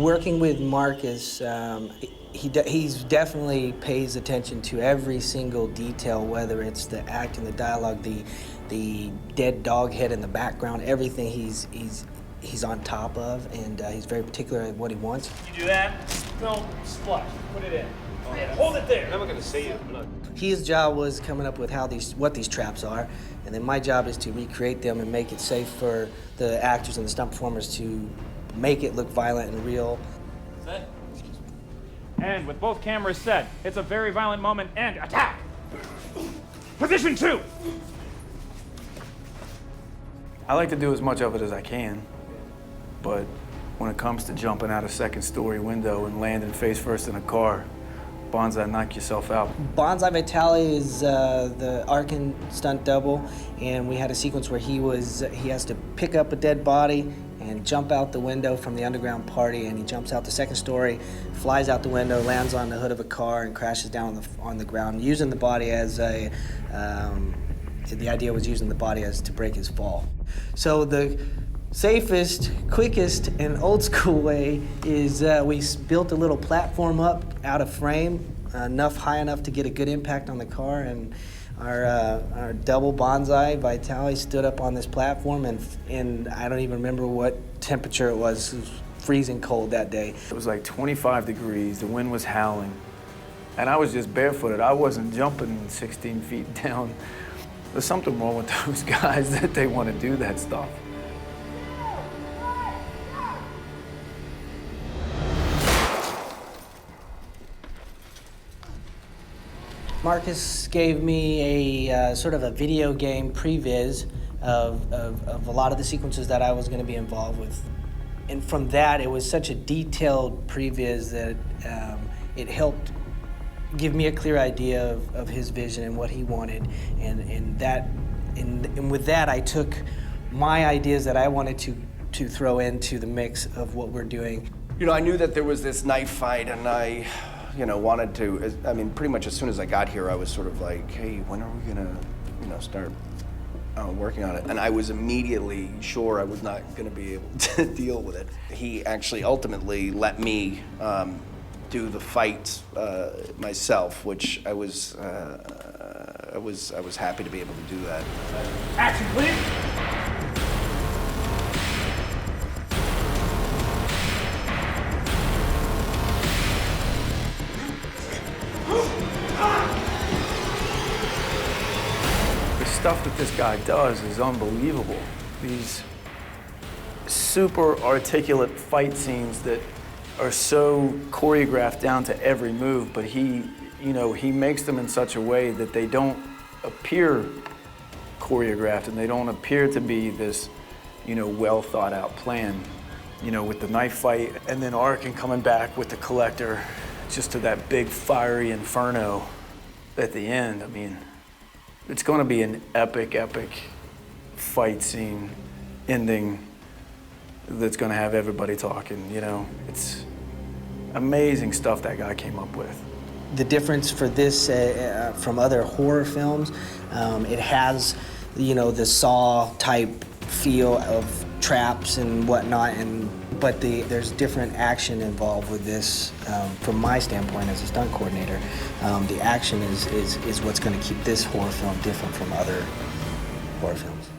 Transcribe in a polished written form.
Working with Marcus, he's definitely pays attention to every single detail, whether it's the acting, the dialogue, the dead dog head in the background, everything he's on top of, and he's very particular at what he wants. You do that, no, splash, put it in. Hold it there. I'm not gonna see you. Look. His job was coming up with what these traps are, and then my job is to recreate them and make it safe for the actors and the stunt performers to make it look violent and real. Set. And with both cameras set, it's a very violent moment and attack! Position 2! I like to do as much of it as I can, but when it comes to jumping out a second-story window and landing face first in a car, Bonsai, knock yourself out. Bonsai Vitale is the Arkin stunt double, and we had a sequence where he has to pick up a dead body and jump out the window from the underground party, and he jumps out the second story, flies out the window, lands on the hood of a car, and crashes down on the ground, using the body as a. The idea was using the body as to break his fall. So the safest, quickest, and old school way is we built a little platform up out of frame, high enough to get a good impact on the car, and our double Bonsai Vitale stood up on this platform, and I don't even remember what temperature it was. It was freezing cold that day. It was like 25 degrees, the wind was howling, and I was just barefooted. I wasn't jumping 16 feet down. There's something wrong with those guys that they want to do that stuff. Marcus gave me a sort of a video game previs of a lot of the sequences that I was going to be involved with. And from that, it was such a detailed previs that it helped give me a clear idea of his vision and what he wanted. And with that, I took my ideas that I wanted to throw into the mix of what we're doing. You know, I knew that there was this knife fight, and I wanted to, I mean, pretty much as soon as I got here, I was sort of like, hey, when are we gonna, start working on it? And I was immediately sure I was not gonna be able to deal with it. He actually ultimately let me do the fight myself, which I was happy to be able to do that. Action, please! The stuff that this guy does is unbelievable. These super articulate fight scenes that are so choreographed down to every move, but he makes them in such a way that they don't appear choreographed and they don't appear to be this, well thought out plan. With the knife fight, and then Arkin coming back with the collector, just to that big fiery inferno at the end. I mean, it's going to be an epic, epic fight scene ending that's going to have everybody talking, It's amazing stuff that guy came up with. The difference for this from other horror films, it has, the Saw type feel of traps and whatnot, but there's different action involved with this. From my standpoint as a stunt coordinator, the action is what's going to keep this horror film different from other horror films.